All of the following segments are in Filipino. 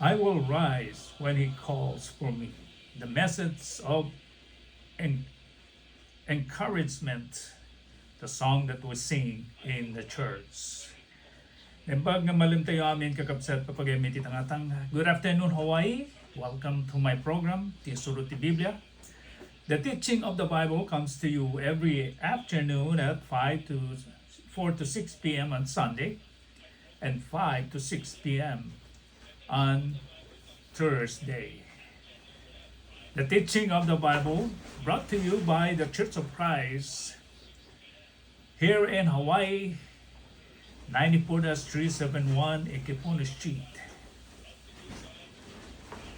I will rise when he calls for me. The message of en- encouragement, the song that we sing in the church. Nembag nga malim tayo amin kakabsat papagamit itangatang. Good afternoon, Hawaii. Welcome to my program, Tisurot ti Biblia. The teaching of the Bible comes to you every afternoon at 4 to 6 p.m. on Sunday and 5 to 6 p.m. on Thursday. The teaching of the Bible brought to you by the Church of Christ here in Hawaii, 94-371 Ekipono Street.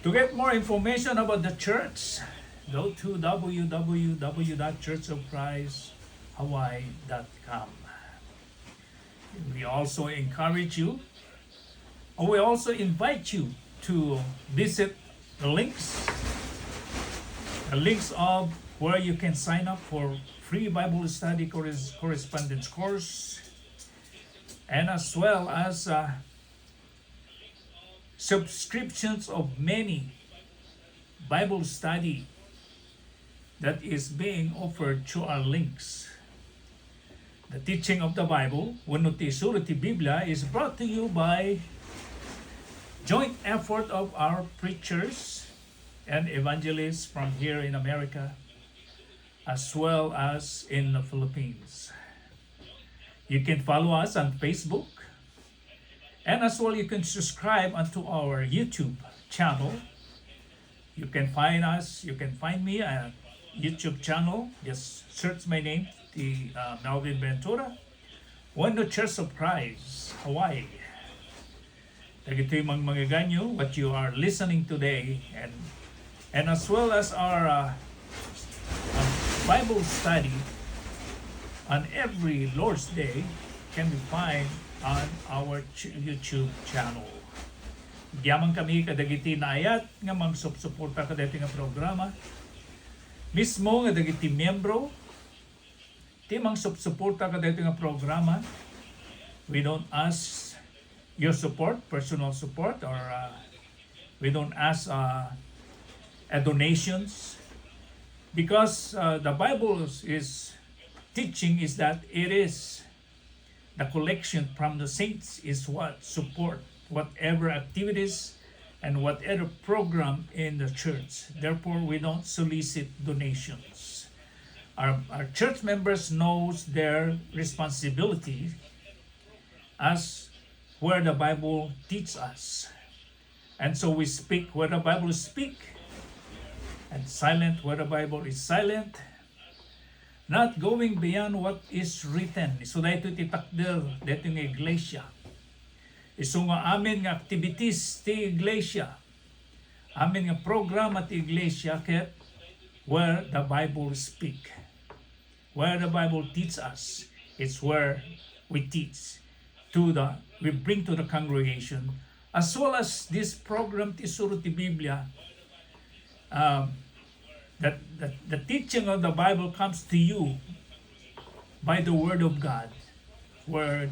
To get more information about the church, go to www.churchofchristhawaii.com. We also encourage you, or we also invite you to visit the links of where you can sign up for free Bible study correspondence course, and as well as subscriptions of many Bible study that is being offered through our links. The teaching of the Bible, Wenno ti Surot ti Biblia, is brought to you by joint effort of our preachers and evangelists from here in America, as well as in the Philippines. You can follow us on Facebook, and as well you can subscribe onto our YouTube channel. You can find me at YouTube channel. Just search my name, the Melvin Ventura, Wenno Church of Christ, Hawaii. Dagitoy mga ganyo what you are listening today, and as well as our Bible study on every Lord's Day can be found on our YouTube channel. Diyaman kami kadagiti na ayat nga magsuporta kadagiti nga programa. Mismo nga dagiti miyembro ti magsuporta kadagiti nga programa. We don't ask your support, personal support, or we don't ask donations, because the Bible is teaching is that it is the collection from the saints is what support whatever activities and whatever program in the church. Therefore, we don't solicit donations. Our church members knows their responsibility as where the Bible teaches us. And so we speak where the Bible speak, and silent where the Bible is silent, not going beyond what is written. So dahito ti takder dito ng iglesia. Iso nga amin nga activities ti iglesia. Amin nga programa ti iglesia ket where the Bible speak. Where the Bible teach us, it's where we teach we bring to the congregation, as well as this program ti Surot ti Biblia. That the teaching of the Bible comes to you by the Word of God, where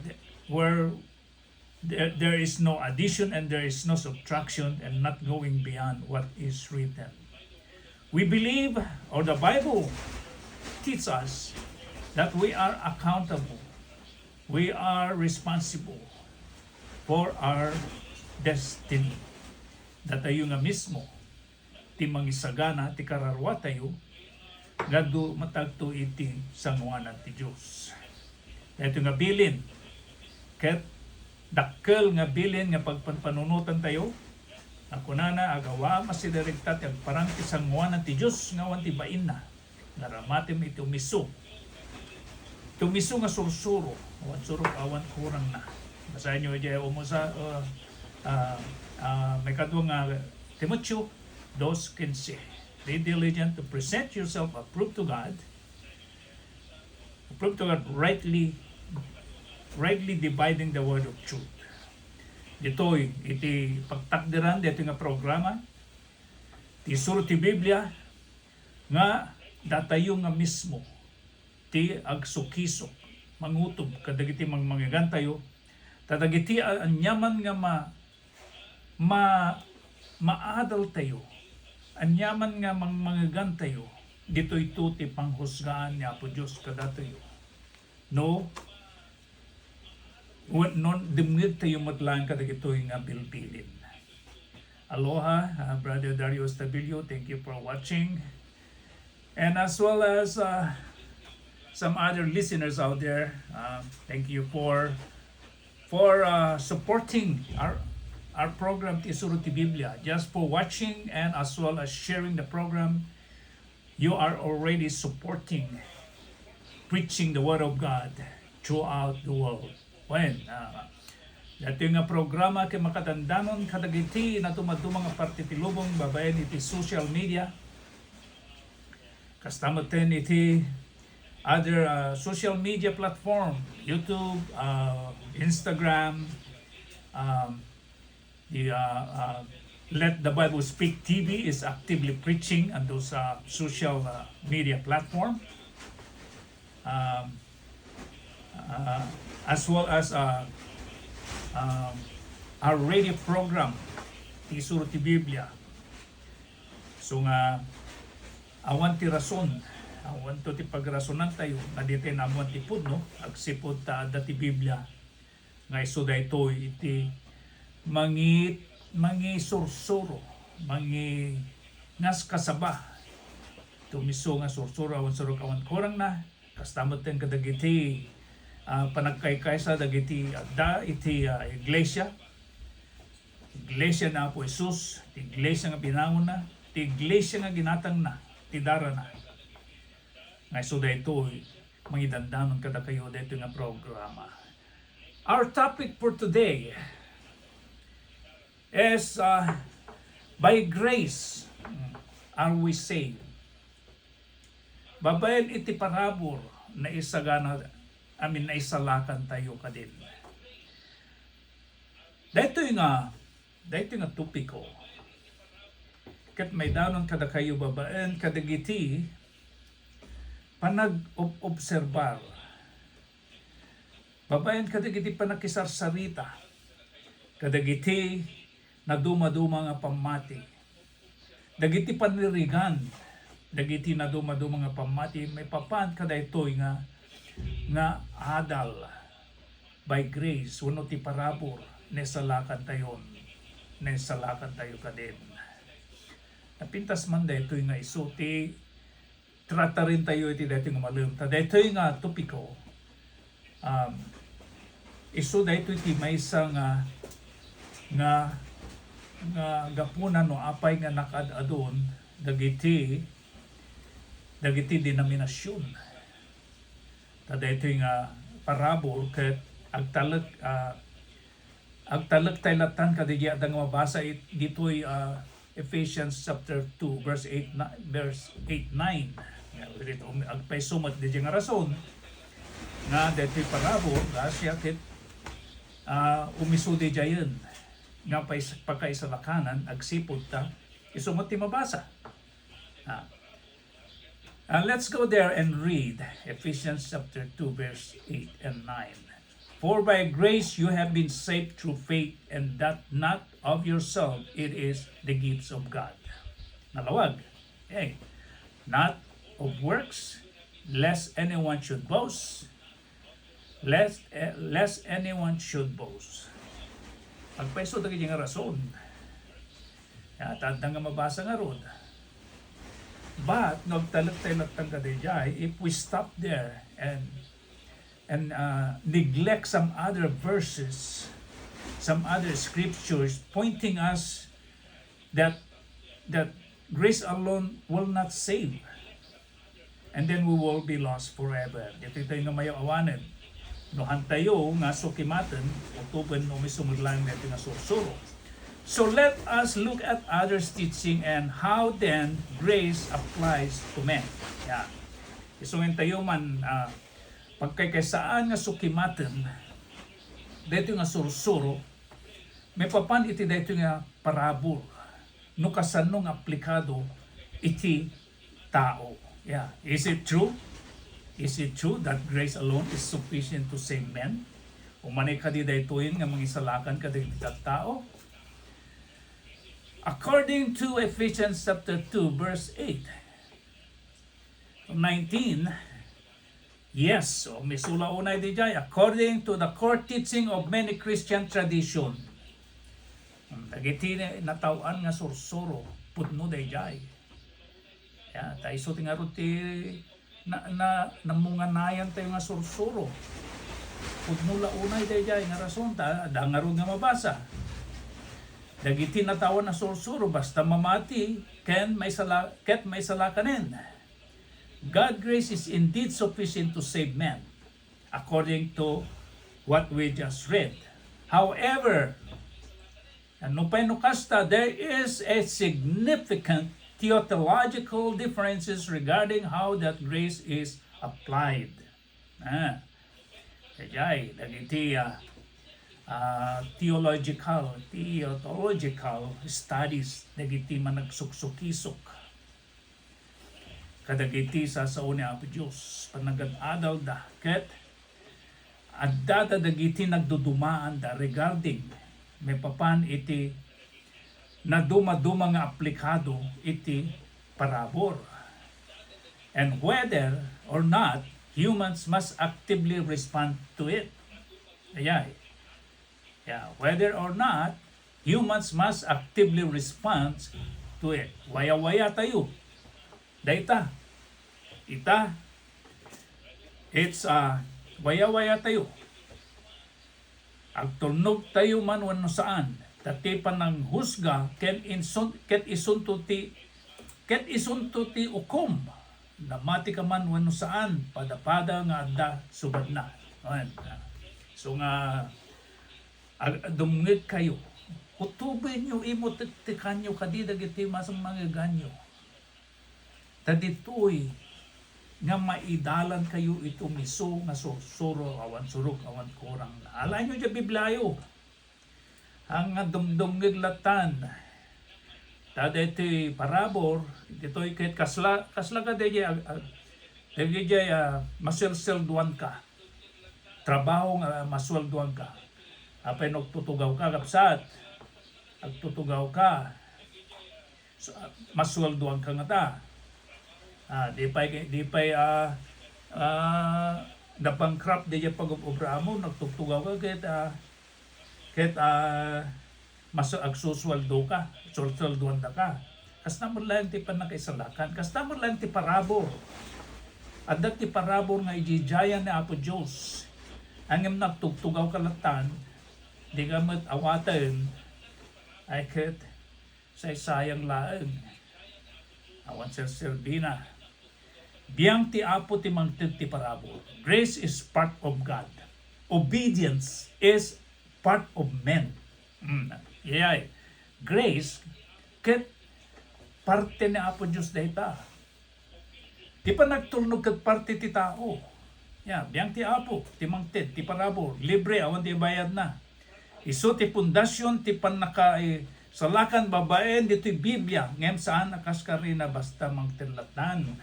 there is no addition and there is no subtraction, and not going beyond what is written. We believe, or the Bible teaches us, that we are accountable, we are responsible for our destiny. That tayo nga mismo ti mangisagana ti kararwa tayo ngadu matagto iti sanguanan ti Dios. Ito nga bilin ket dakkel nga bilin nga pagpanunutan tayo akunana agawa masidirekta ti agparang ti sanguanan ti Dios nga wan ti bain na naramatim iti umiso. Tumiso nga sursuro wan surok awan kurang na. Basahin nyo diya umo sa may kadwa nga Timoteo 2:15. Be diligent to present yourself approved to God, rightly dividing the word of truth. Ditoy iti pagtakdiran dito nga programa ti Surot ti Biblia nga datayo nga mismo ti agsukisok mangutob kadagiti mangmangigan tayo tadagiti anyaman nga maadal tayo, anyaman nga mangmangagan tayo, dito'y tuti panghusgaan niya po Diyos kada tayo. No, non dimngid tayo matlaan kada ito'y nga bilbilin. Aloha, Brother Dario Estabilio, thank you for watching. And as well as some other listeners out there, thank you for supporting our program Tesoro ti Biblia, just for watching and as well as sharing the program. You are already supporting preaching the Word of God throughout the world. When dato nga programa kay makatandanon kadagiti na tumadumang partitilubong babayan iti social media, kastamoten iti other social media platform, YouTube, Instagram, Let the Bible Speak TV is actively preaching on those social media platform, as well as our radio program, Tesoro ti Biblia. So nga, awan ti rason, awan to ti pagrasonan tayo, na dito na awan ti pudno, agsipod ta dati Biblia, nga iso da ito iti mangi sursuro, mangi ngas kasaba, tumiso nga sursuro, awan surok awan kurang na, kastamot ten kadagiti, panagkaykay sa dagiti da iti iglesia na po Jesus, iti iglesia nga binangon na, iti iglesia nga ginatang na, iti dara na. Nga iso da ito, mangidandanon kada kayo da ito nga programa. Our topic for today is by grace are we saved. Babayan iti parabor na isagana, na isalakan tayo kadin. Dito nga tupiko. Kat may danon kada kayo babaen kadagiti panag-obserbar. Babaen kadagiti panakisarsarita. Kadagiti na duma-duma nga pamati. Dagiti panirigan. Dagiti na duma-duma nga pamati. May papan kada ito'y nga adal by grace wano ti parabor nesalakan tayo kadin. Napintas man da ito nga iso ti trata rin tayo iti dito nga malum ta dito nga topiko iso da ito iti may isa nga gapunan no apay nga nakadadon dagiti denominasyon. Tada ito yung parabol kat agtalag taylatan kadigya da nga mabasa dito'y Ephesians chapter 2 verse 8-9. Agpay sumat di nga rason nga dito'y parabol siya kit umisudi jayan nga pagkaisalakanan agsipod ta isumat ti mabasa. Let's go there and read Ephesians chapter 2 verse 8 and 9. For by grace you have been saved through faith, and that not of yourself, it is the gifts of God. Nalawag. Okay. Not of works, lest anyone should boast. Lest anyone should boast. Pagpaiso dagi nga rason. Tandang nga mabasa nga rod. But nagtalag-talag kadayjay, if we stop there and neglect some other verses, some other scriptures pointing us that grace alone will not save, and then we will be lost forever. Dito tayo nga mayo awanen. No hantayo nga sukimaten, utuben no misumudlang dito nga sursuro. So let us look at others' teaching and how then grace applies to men. Yeah. Isungin tayo man pagkakaisaan nga sukimaten dito nga sursuro, may papan iti dito nga parabol no kasanong aplikado iti tao. Yeah. Is it true? Is it true that grace alone is sufficient to save men? O manay ka di dito nga mangisalakan ka dito tao? According to Ephesians chapter 2 verse 8 to 19, yes, so misula unay di jay, according to the core teaching of many Christian tradition. Dagiti natawan nga sursuro, pudno di jay. Ya, tayo so tingarot ti namunganayan tayo nga sursuro. Pudno la unay di jay nga rason, dangarod nga mabasa. Dagiti natawan na sursuro, basta mamati, ket may salakanin. God's grace is indeed sufficient to save man, according to what we just read. However, there is a significant theological differences regarding how that grace is applied. Kaya dagiti theological studies dagiti man nagsuksukisok kadagiti sa ni Apo Diyos panagad-adal da ket adda dagiti nagdudumaan da regarding may papan iti naduma-duma nga aplikado iti parabor, and whether or not humans must actively respond to it. Whether or not humans must actively respond to it. Waya-waya tayo. Daita. It's waya-waya tayo. Agtulnog tayo man wano saan. Dati pa ng husga ket isunto ti ukom. Namati ka man wano saan. Pada-pada nga adda subad na. So nga dumngit kayo. Utubin nyo, imo-tiktikan nyo kadida giti masang mga ganyo. Taditoy, nga maidalan kayo ito miso, nga sursuro, awan surok, awan kurang. Alay nyo dyan Biblayo. Ang dumdumngit latan. Taditi parabor, dito'y kahit kasla ka dyan, masilsilduan ka. Trabaho nga maswelduan ka. Apay nagtutugaw ka kapsat, agtutugaw ka, so, masweldoan ka nga ta. Di pa'y na-bankrupt di dyan pag-obra mo, nagtutugaw ka kahit agsusweldo ka, susweldoan na ka. Kas naman lang ti panakaisalakan, kas naman lang ti parabor. At ti parabor nga ijijayan ni Apo Diyos. Ang nagtutugaw kalatan, di ka awatan ay ket sayang laeng awan Serbina biyang ti Apo ti mangted ti parabor. Grace is part of God, obedience is part of men. Grace ket parte ni Apo Diyos dayta, di pa nagtulnog ket parte ti tao. Biyang ti Apo ti mangted ti parabor, libre awan ti bayad na. Iso ti pundasyon ti panaka salakan babaen dito'y Biblia ngem saan nakaskari na basta mangtilatan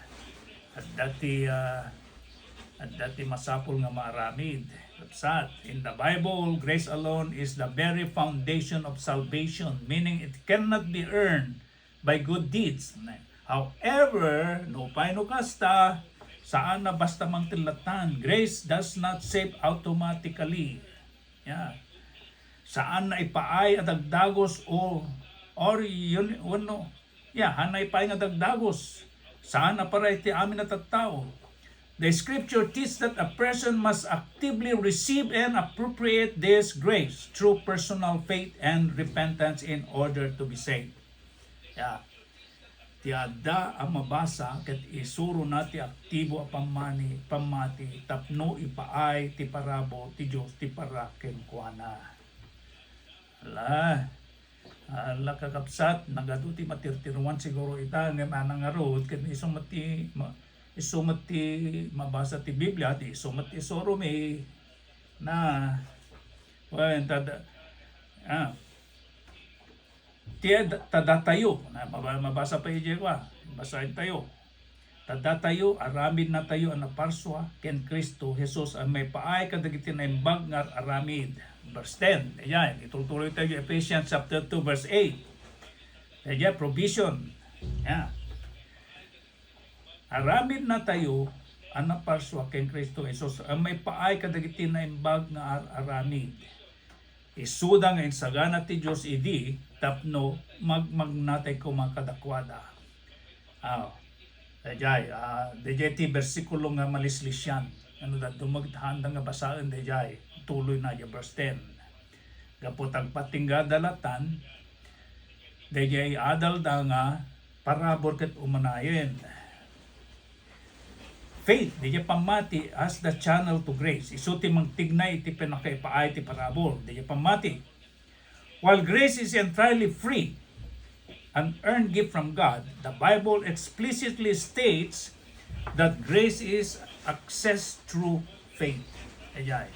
at dati masapol nga maaramid. In the Bible, grace alone is the very foundation of salvation, meaning it cannot be earned by good deeds. However, no paino kasta saan na basta mangtilatan, grace does not save automatically. Saan na ipaay at dagdagos hanay paay nga dagdagos. Saan na para iti amin at tao. The scripture teaches that a person must actively receive and appropriate this grace through personal faith and repentance in order to be saved. Tiada ang mabasa ket isuro na ti aktibo a pamati tapno ipaay ti parabo ti Dios ti paraken kuana. Ala kakapsat nagaduti matirtiruan siguro ita ngem anang arod ket isumati mabasa ti Biblia ti isumati sorome na tadatayo na mabasa pa ije ko basahin tayo. Tadatayo aramid na tayo ang naparswa ken Kristo Jesus ang may paay kadagiti na imbag nga aramid. Verse 10, itultuloy tayo Ephesians chapter 2 verse 8. Kaya provision. Yeah. Aramid na tayo ana parswa ken Kristo Jesus. Ang may paay kadagiti na imbag nga aramid. Isuda nga insagana ti Dios idi tapno magmagnatay ko makadakwada. Dejay ti bersikulo nga malislisyan. Ano da dumagtahanda nga basaan dejay. Tuloy na yung verse 10. Gapot ang patingga dalatan dejay adal da nga parabor ket umanayen. Faith, di pamati as the channel to grace. Isuti mang tignay iti pinakaipaay ti parabor. Di pamati. While grace is entirely free, an earned gift from God, the Bible explicitly states that grace is accessed through faith. Ayay.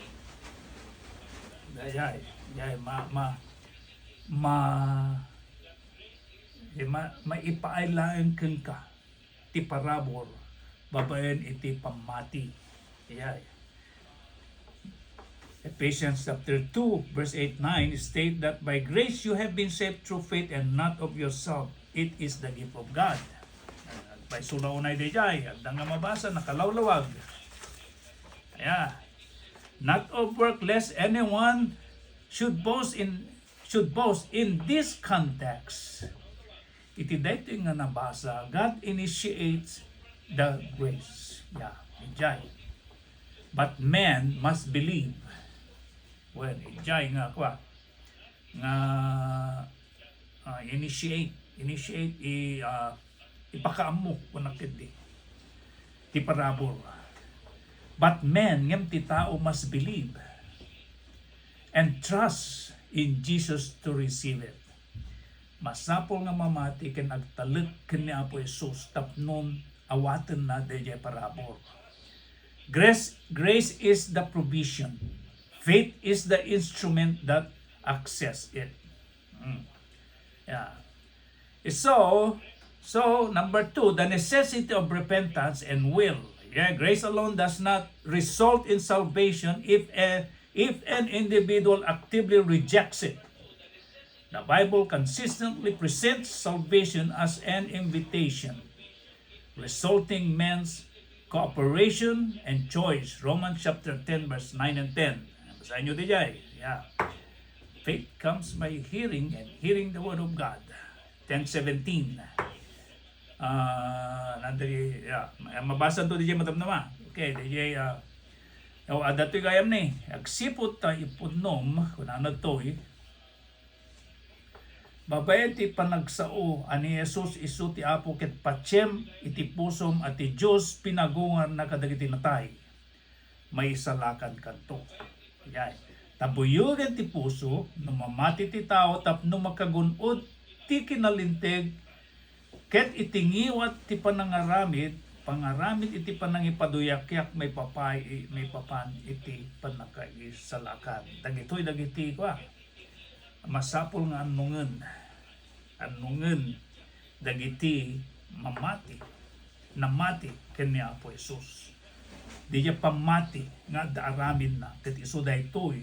Maipaaylaan ka ti parabor. Babayan iti pamati. Yeah. Ephesians chapter 2 verse 8-9 state that by grace you have been saved through faith and not of yourself. It is the gift of God. By sulaunay dejay, adang nga mabasa nakalawlawag. Yeah. Not of work lest anyone should boast in this context. Iti dayto nga nabasa, God initiates the grace. Yeah, enjoy. But man must believe. Well, enjoy nga kwa. Nga initiate ipakaamo kung nakindi. Ti parabor. But man, ngem ti tao must believe and trust in Jesus to receive it. Masapol nga mamati ken agtalet ken ni Apo Jesus tapnon awaten na dejay parabor. Grace is the provision. Faith is the instrument that access it. Yeah. So number 2, the necessity of repentance and will. Yeah, grace alone does not result in salvation if an individual actively rejects it. The Bible consistently presents salvation as an invitation, resulting men's cooperation and choice. Romans chapter 10 verse 9 and 10. Basahin nyo dijay. Yeah. Faith comes by hearing and hearing the word of God. 10:17. Mabasa to dijay matamnama. Okay, dijay adatoy gayam ni. Agsipot ta ipudnom kunana toy. Babae ti panagsao ani Jesus isu ti Apo ket patsem iti pusom at ti Dios pinagungan na kadagiti natay. May salakan kanto. Yay. Tabuyugan ti puso no mamati ti tao tapno makagunod ti kinalinteg ket itingiwat ti panangaramid iti panangipaduyakyak may papan iti panakaisalakan. Dagiti kwa masapol nga anungen dagiti namati ken ni Apo Jesus. Di niya pamati nga daaramin na ket isu daytoy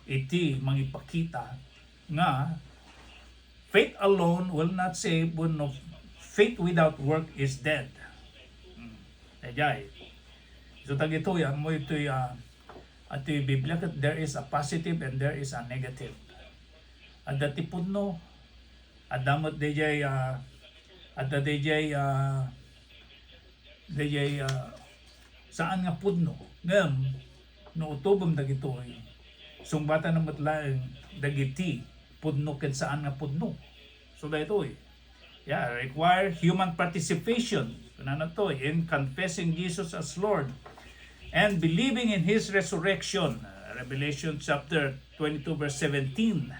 iti mangipakita nga faith alone will not save, no faith without work is dead. Ayay. So tagitoy mo itoy at Biblia ket there is a positive and there is a negative. Ada ti pudno adamot dejay saan nga pudno ngem no utobom dagitoy sungbatan na matlaeng dagiti pudno ken saan nga pudno. So daytoy require human participation in confessing Jesus as Lord and believing in His resurrection. Revelation chapter 22 verse 17.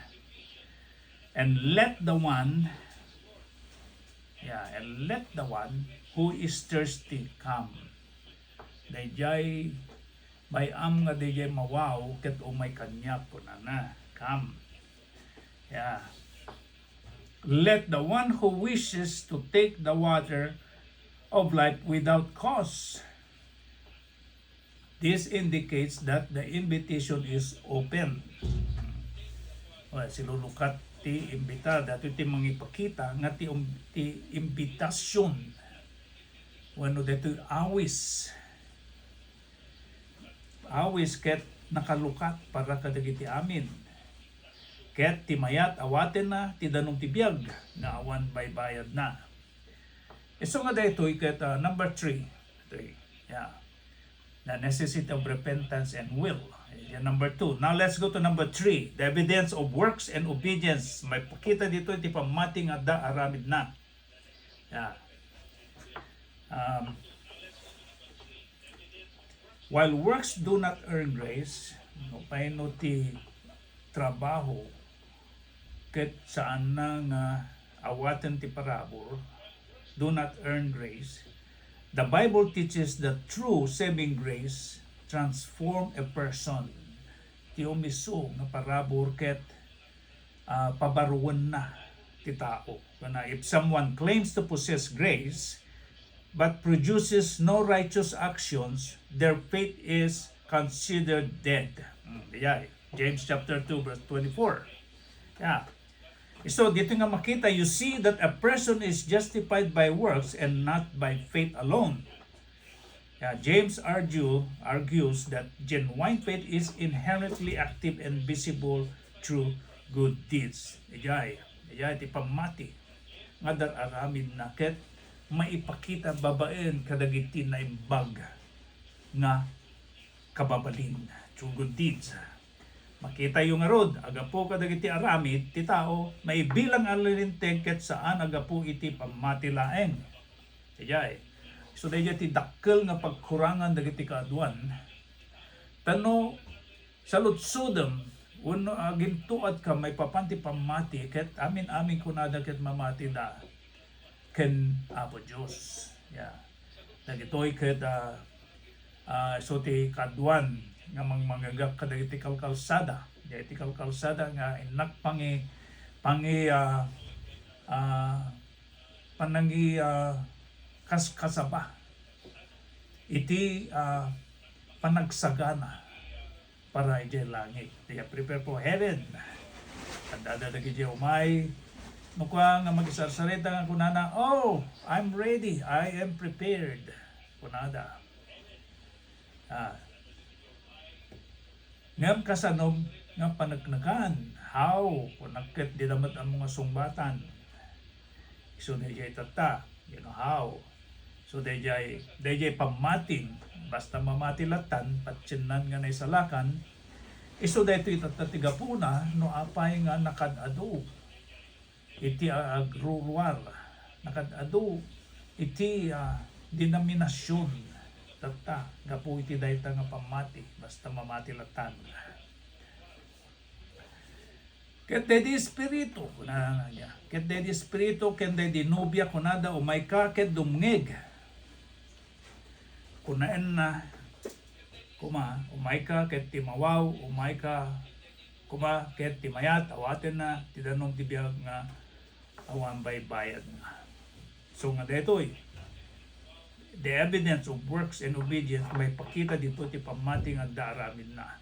And let the one who is thirsty come. Dayjay bayam nga dayjay mawaw ket umay kanyak kunana. Come. Yeah. Let the one who wishes to take the water of life without cost. This indicates that the invitation is open. silulukat ti imbita dato ti mangipakita nga ti imbitasyon wano dito awis ket nakalukat para kadagiti amin ket ti mayat awaten na ti danong ti biag nga awan baybayad na. So nga dito ket number 3 the necessity of repentance and will. Number 2. Now let's go to number 3. The evidence of works and obedience. May pakita dito iti pamati nga da aramid na. While works do not earn grace, no paino ti trabaho ket saan na nga awaten ti parabor do not earn grace. The Bible teaches that true saving grace transform a person. Ti umiso nga parabor ket pabaruan na ti tao. If someone claims to possess grace but produces no righteous actions, their faith is considered dead. James chapter 2 verse 24. So dito nga makita, you see that a person is justified by works and not by faith alone. James argues that genuine faith is inherently active and visible through good deeds. Ti pamati nga dararamid na ket maipakita babaen kadagiti na imbag nga kababalin through good deeds. Makita yung arod, agapo kadagiti aramid, ti tao, may bilang alilinteg ket saan agapo iti pamati laeng. So dahil ti dakkel nga pagkurangan dagiti kaaduan, tano sa lutsudem, uno gintuad ka may papanti pamati, ket amin kunada ket mamati da, ken Apo Diyos. Dagitoy ket so ti kaaduan, nga manggagak kadagiti kalkalsada. Iti kalkalsada nga inak kaskasaba. Iti panagsagana para iti langit. Prepare for heaven. Tandada dagiti umay. Mukha nga mag-isarsarita nga kunana, oh, I'm ready. I am prepared. Kunada. Ngam kasanom nga panagnagan, how, kunagkat di damat ang mga sungbatan. So, dayjay tata, how. So, dayjay pamatin, basta mamatilatan, patsinan nga na isalakan, iso dayto itatatiga po na, no apay nga nakadado, iti agruruar, nakadado, iti denominasyon, tata, gapu iti dayta nga pamati, basta mamatilatan. Ket dedi espiritu, ket dedi espiritu, ken dedi nubya kunada umay ka ket dumngeg. Kunaen na, umay ka ket timawaw, umay ka, ket timayat, awaten na, tidanong tibiyag nga awan baybayad na. So nga detoy, the evidence of works and obedience may pakita dito ti pamating ang daaramin na.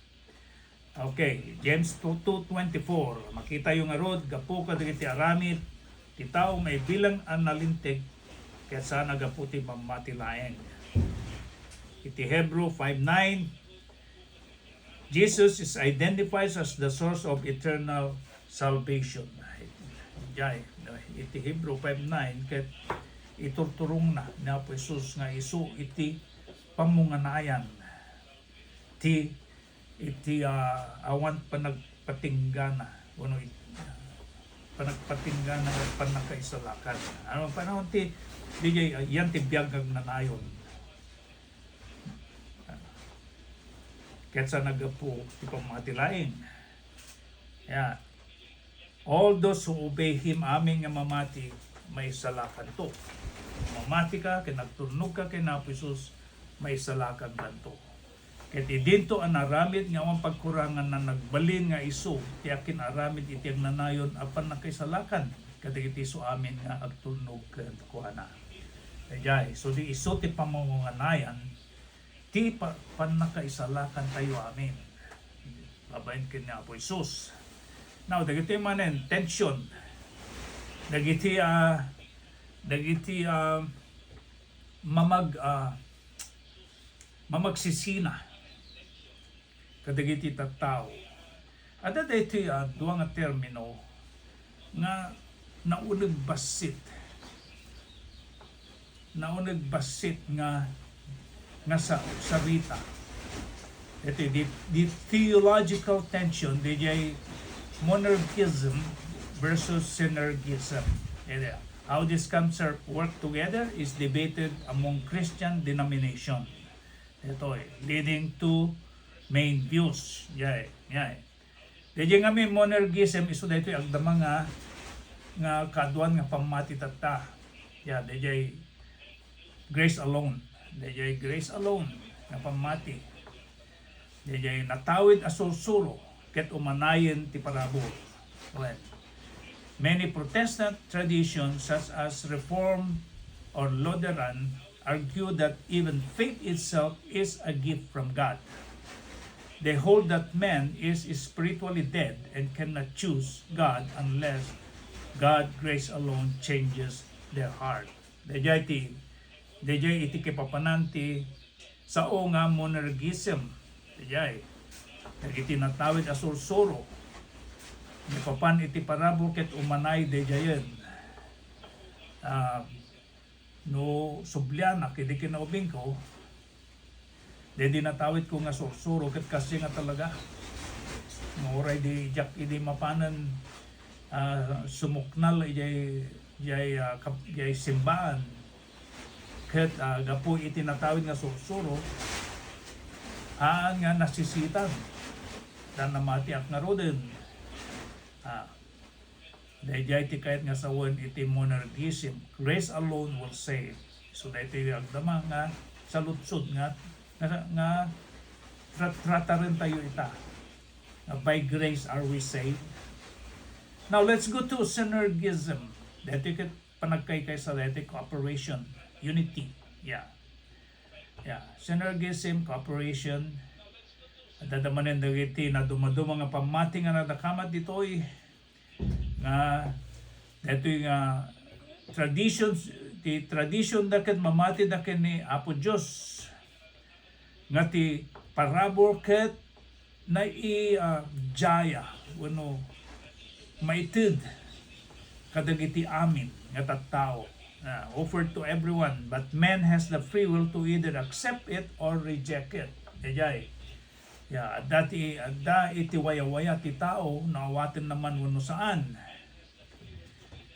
Okay, James 2:24. Makita yung arod, gapo ka dagiti aramid, ti tao may bilang analinteg, kaya sana gapo ti pamati laeng. Iti Hebrew 5:9, Jesus is identified as the source of eternal salvation. Iti Hebrew 5:9, ket iturturong na ni Apo Jesus nga isu iti pamunganayan iti awan panagpatinggana uno panagpatinggana at panakaisalakan. Ano panahon ti DJ yan ti biyagag nanayon. Ketsa nagapu ti pamatilaing. All those who obey Him aming nga mamati may salakan to. Mamati ka, kinagturnog ka kay Apo Jesus, may salakan kanto. Ket idinto ang aramid nga ang pagkurangan na nagbalin nga iso, tiyakin aramid iti ang nanayon apan nakaisalakan, kadagiti iso amin nga agturnog kuana. Kaya so di iso ti pamunganayan, ti panakaisalakan tayo amin. Babayin kin ni Apo Jesus. Now, dagiti manen, tension. Dagiti, mamagsisina. Kadagiti tattao. Ada diti duwa nga termino nga naunag basit. Naunag basit nga sa sarita. Ito, the theological tension, DJ monarchism versus synergism. Ito, how these concepts work together is debated among Christian denomination. Ito, leading to main views. Yay. DJ nga may monarchism, iso dito agdama nga kaduan nga pamati tata. DJ grace alone. DJ grace alone nga pamati. DJ natawid asulsuro ket umanayen ti parabor. Well, many Protestant traditions such as Reform or Lutheran argue that even faith itself is a gift from God. They hold that man is spiritually dead and cannot choose God unless God's grace alone changes their heart. DJ iti kipapananti sa o nga monarchism. Dijay, iti natawid asursuro. Ni papan iti parabor ket umanay dejayen. No sublyanak idi kinaubing ko. De dinatawid ko nga sursuro ket kasi nga talaga. Ngoray di jak idi mapanan sumuknal ijay simbahan. Ket gapo iti natawid nga sursuro. Nga nasisitan dan namati ak nga rodin. Dahil iti kahit nga sawan iti monarchism, grace alone will save. So dahil iti agdama nga salutsod nga trata rin tayo ita. By grace are we saved. Now let's go to synergism. Dahil iti panagkay sa dahil cooperation, unity. Synergism, cooperation, at dadamanin dagiti na dumaduma nga pamati nga nadakamat ditoy nga ditoy nga tradition daket mamati daket ni Apo Dios nga ti parabor ket na jaya wano maited kadagiti amin nga tattao. Offered to everyone, but man has the free will to either accept it or reject it. Dati iti waya-waya ti tao naawatin naman wano saan.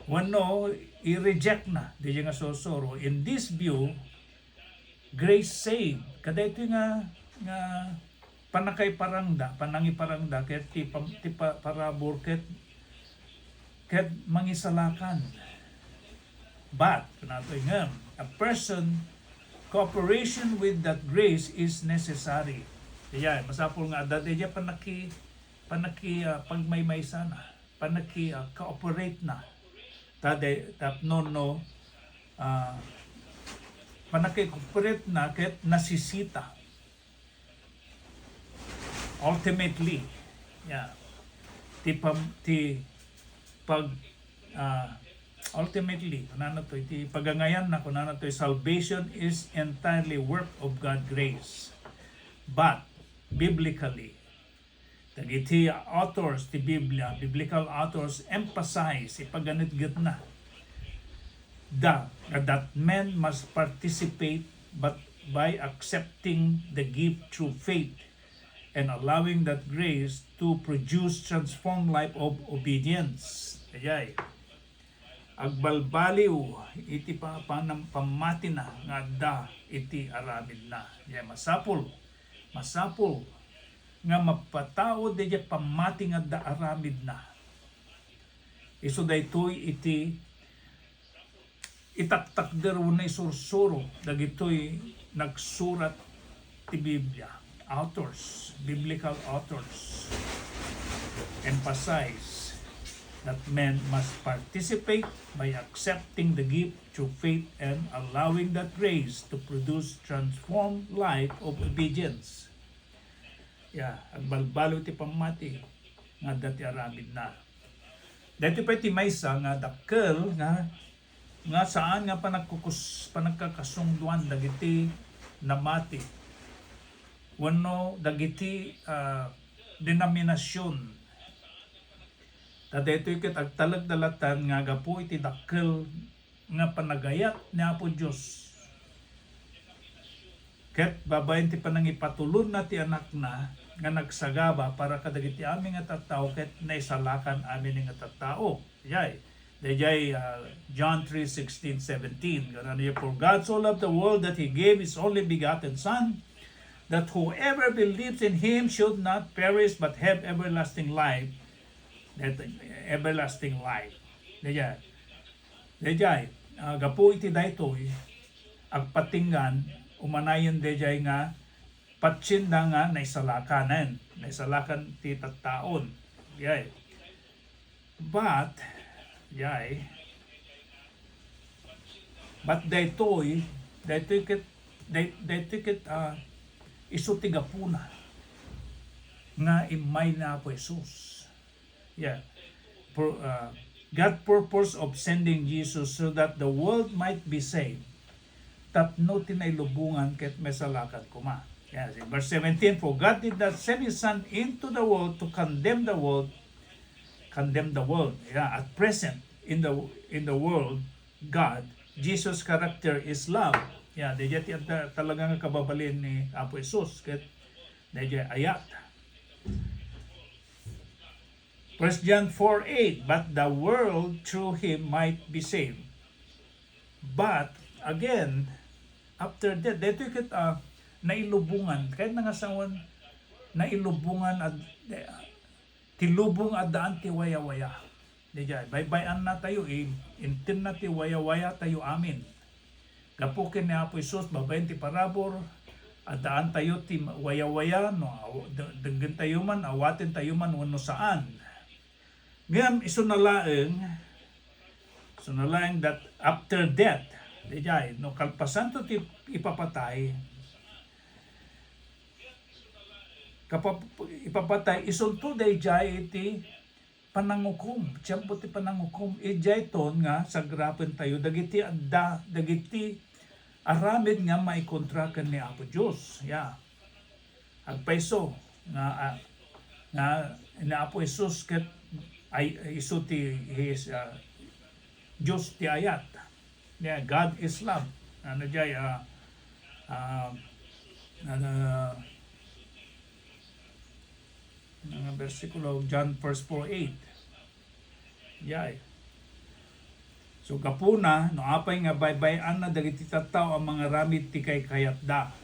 Wano i-reject na di nga sosoro. In this view, grace saved. Kada ito nga panangi parangda ket ti parabor ket mangisalakan. But, a person cooperation with that grace is necessary. Masapol nga dati diya panaki pagmaymay sana, cooperate na. Panaki cooperate na ket nasisita. Ultimately, ultimately, iti pagangayan na salvation is entirely work of God's grace. But, biblically, iti authors, ti Biblia, biblical authors emphasize, ipaganit-git na, that men must participate but by accepting the gift through faith and allowing that grace to produce transformed life of obedience. Agbalbaliw iti pamati na nga da iti aramid na. Masapul nga mapatao di pamati nga da aramid na. Iso daytoy iti itaktakder na isursuro dagitoy nagsurat ti Biblia. Biblical authors emphasize that men must participate by accepting the gift through faith and allowing that grace to produce transformed life of obedience. Agbalbalo ti pamati nga dati aramid na. Dati pa iti maysa nga dakkel nga saan nga panagkakasungduan dagiti namati. Wano dagiti denominasyon. Dito ket agtalagdalatan nga gapu iti dakkel nga panagayat ni Apo Dios. Ket babayen ti panangipatulon na ti anak na nga nagsagaba para kadagiti amin nga tattao ket naisalakan amin nga tattao. Dayay John 3:16-17. Ganun for God so loved the world that He gave His only begotten Son, that whoever believes in Him should not perish but have everlasting life. That everlasting life. Dayay gapu iti daytoy agpatinggan umanayon dayay nga patsinda nga naisalakan ti tattaon. But daytoy ket isu ti gapuna nga imay na Apo Jesus. God purpose of sending Jesus so that the world might be saved. Tapno tinailubungan ket mesalakan kuma. Verse 17, for God did not send His Son into the world to condemn the world. At present in the world, God, Jesus' character is love. Diyati talagang kababalin ni Apo Jesus ket diyati ayat. 1 John 4:8, but the world through Him might be saved. But again, after that, dito ket nailubungan kahit nangasawan nailubungan at tilubong at daan ti waya-waya. Baybayan na tayo, intin na ti waya-waya tayo amin. Gapukin ni Apo Isus, babayin ti parabor, at daan tayo ti waya-waya, no, daggan tayo man, awatin tayo man, wano saan. Ngayon, isunalaeng that after death, no, kalpasan to ti ipapatay, ipapatay isulto dayjay iti panangukom. Tiyempo ti panangukom ijay ton nga sagrapen tayo dagiti aramid nga maikontraken ni Apo Dios. Agpaiso nga ni Apo Jesus ket ay isu ti His Dios ti ayat. God is love. Nga versikulo John 1:4-8. So kapuna no apay nga baybayan na dagiti tattao ang mga ramid ti kay kayatda.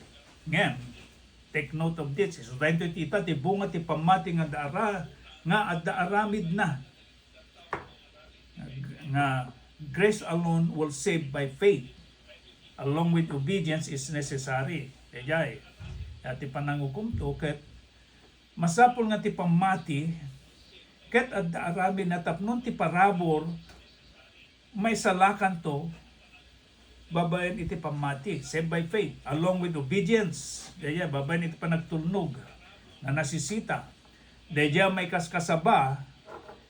Ngem take note of this. So dahil ita ti bunga ti pamati nga adda aramid na. Nga grace alone will save by faith. Along with obedience is necessary. Ati panangukum to ket masapol nga ti pamati ket adda aramid na tapnon ti parabor may salakan to babayen iti pamati saved by faith along with obedience. Babayen iti panagtulnog na nasisita. May kaskasaba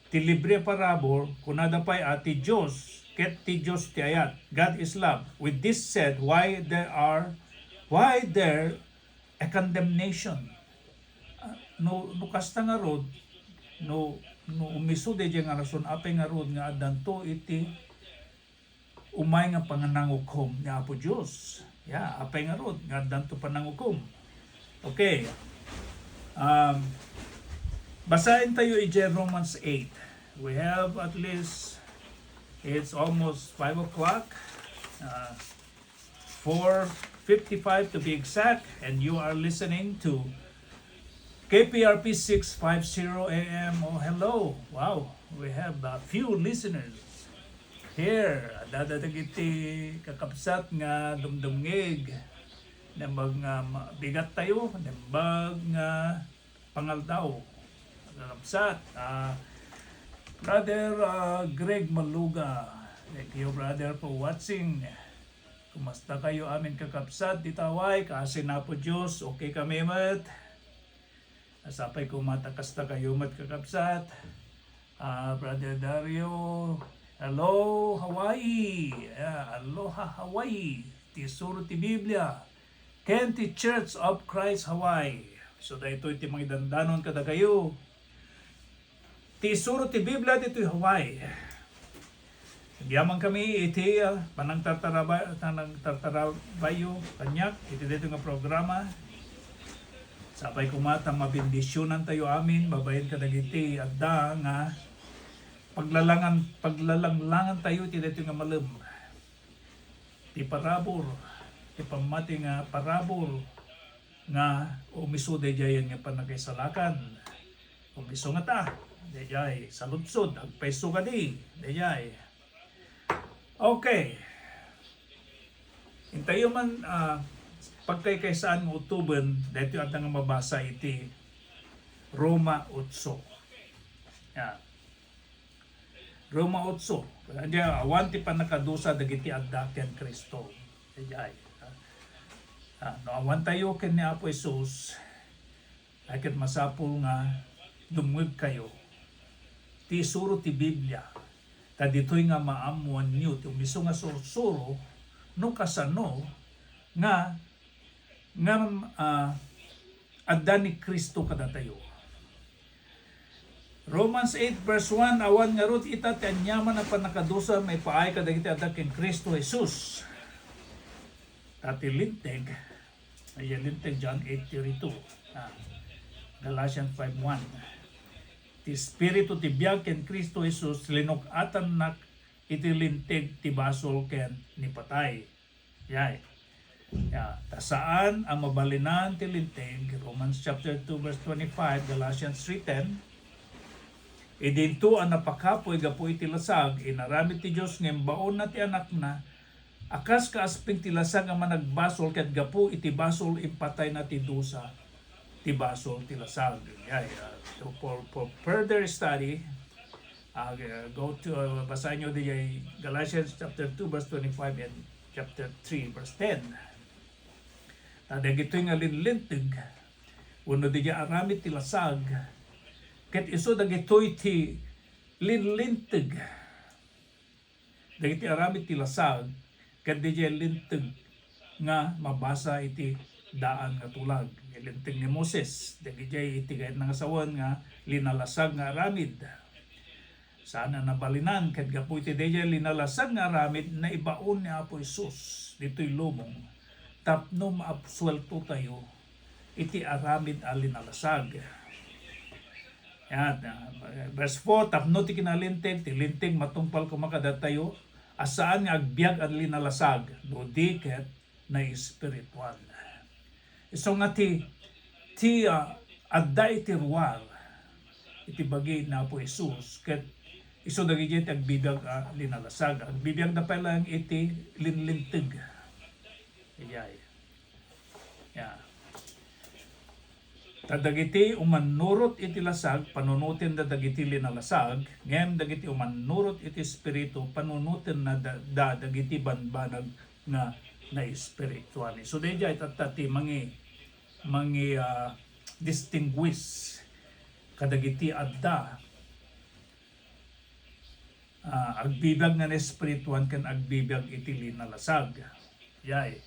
ti libre parabor kunada pay ati Dios ket ti Dios ti ayat. God is love. With this said, why there a condemnation? No kasta nga rod no umisud nga rason apay nga rod nga adanto iti umay nga panganangukom ni Apo Dios. Apay nga rod nga adanto panangukom. Okay. Basahin tayo Romans 8. We have at least it's almost 5 o'clock. 4:55 to be exact, and you are listening to KPRP 650 AM. Oh, hello. Wow, we have a few listeners here. Dadadagiti kakapsat nga dumdumngig na bigat tayo, na pangaldaw. Kakapsat. Brother Greg Maluga. Thank you, brother, for watching. Kumusta kayo amin kakapsat? Ditaway, kasi na po Diyos. Okay kami mat. Asapay ko matakasta kayo matkakapsat. Brother Dario, hello Hawaii. Aloha Hawaii. Tisuro ti Biblia. Kenti Church of Christ Hawaii. So dahito iti mga dandanon kada kayo. Tisuro ti Biblia dito Hawaii. Diyaman kami iti panang tartarabayo kanyak iti dito nga programa. Sapay kumata mabindisyonan tayo amin, babayin ka dagiti adda nga paglalanglangan tayo ti dito nga malem. Ti parabor, ti pamati nga parabor nga umiso dejayan nga panagaysalakan. Umiso nga ta, dejay saludsod, agpaiso ka di, dejay. Okay. Intayo man pagkaykaysaan ng utuban, dahito at nga mabasa iti Roma 8. Yan. Roma 8. Diya, awanti pa nakadusa dagiti adda ken Kristo. Diya. No, awan tayo ken ni Apo Jesus, akit masapul nga dumwig kayo. Ti suro ti Biblia. Ta ditoy nga maamuan niyo ti umiso nga sursuro no kasano nga adda ni Kristo kada tayo. Romans 8 verse 1, awan nga rod ita ti anyaman na panakadusa may paay kadagiti adda ken Kristo Jesus. Tati linteg, ay linteg John 8:32. Galatians 5:1. Ti Espiritu ti biyag ken Kristo Jesus linukatan nak iti linteg ti basol ken ni patay. Yay. Tasaan ang mabalinan ti linteg, Romans chapter 2 verse 25, Galatians 3:10. Idinto ang napakapoy gapoy ti lasag, inaramid ti Dios ngem baon na ti anak na, akas kaasping ti lasag ang managbasol ket gapo iti basol impatay na ti dusa ti basol ti lasag. So for further study, go to basahin nyo di Galatians chapter 2 verse 25 and chapter 3 verse 10. Dagito nga linlinteg uno di aramid ti lasag ket iso dagito ti linlinteg dagiti aramid ti lasag ket di linteg nga mabasa iti daan nga tulag. Linteg ni Moses, dagiti iti gayet nga sawan nga linalasag nga aramid. Sana nabalinan ket gapu iti dayjay linalasag nga aramid na ibaon ni Apo Jesus dito'y lumong tapno maabsuelto tayo iti aramid a linalasag. Yan, verse 4, tapno ti kinalinteg, ti linteg matungpal kumakada tayo, asaan nga agbyag ang linalasag, do di ket na espiritual. So nga ti adda iti ruwar iti bagay na po Jesus ket iso dagiti agbibiyag linalasag. Agbibiyag na pala iti linlinteg. Iyay. Yeah. Tadagiti umanurot iti lasag, panunutin da dagiti linalasag, ngem dagiti umanurot iti espiritu, panunutin na dagiti banbanag na espiritual. So dayjay tatati mangi distinguish kadagiti adda agbibag nga espirituan ken agbibag iti linalasag. Yay.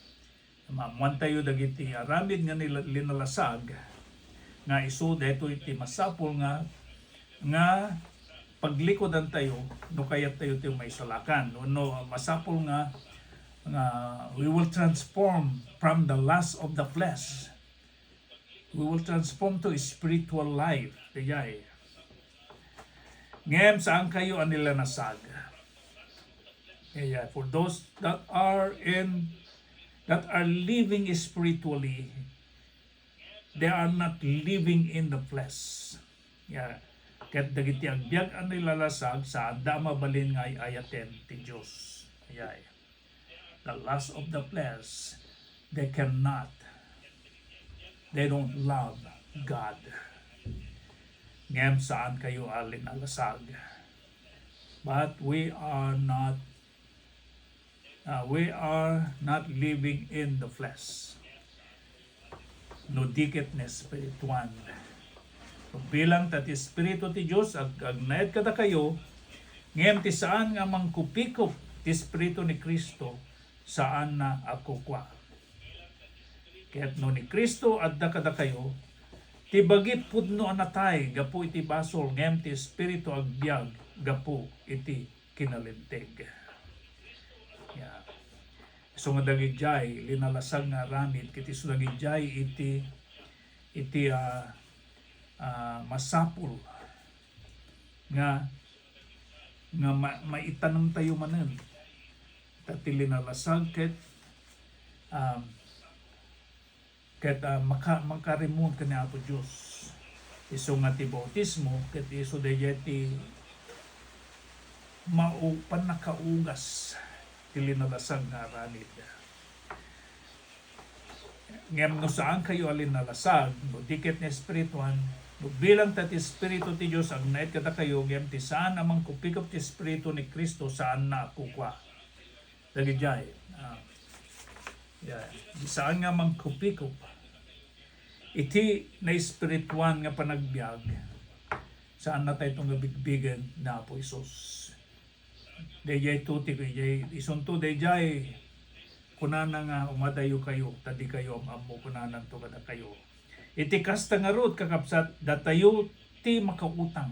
Mamuan tayo dagiti aramid nga linalasag nga isu dayto iti masapul nga paglikodan tayo no kayat tayo ti maisalakan no masapul nga we will transform from the lust of the flesh. We will transform to spiritual life. Diyay. Ngem saan kayo ang nilanasag? For those that are living spiritually, they are not living in the flesh. Ket dagiti agbyag ang nilalasag sa adda mabalin nga ayaten ti Dios. The lust of the flesh, they don't love God. Ngem saan kayo alinalasag? But we are not living in the flesh. No dikit na spirituan. Bilang tat Espiritu ti Dios agnaed kada kayo, ngem ti saan nga mangkupikop ti Espiritu ni Kristo saan na ako kwa. Kaya't no ni Kristo adda kada kayo, ti bagi pudno anatay gapu iti basol ngem ti Espiritu agbyag gapu iti kinalinteg. Yeah. So nga dagijay linalasag nga ramid kiti so dagijay iti masapul nga maitanam tayo manen tati linalasag ket makarimon kani Apo Dios iso nga ti bautismo ket iso dayeti maupan nakaugas ti linalasag nga aramid. Ngem no saan kayo alinalasag no diket ni espirituan no bilang tat Espiritu ti Dios agnaed kada kayo ngem ti saan amang kupikop ti Espiritu ni Kristo saan na kukwa. Dagijay. Saan nga mang kupikop iti na espirituan nga panagbiag saan na tayo itong bigbigan na Apo Isus. Dayjay tuti dayjay isunto dayjay kunana nga umadayo kayo tadi kayo ammo kunanan to kada kayo. Iti kasta nga rod kakapsat datayo ti makautang.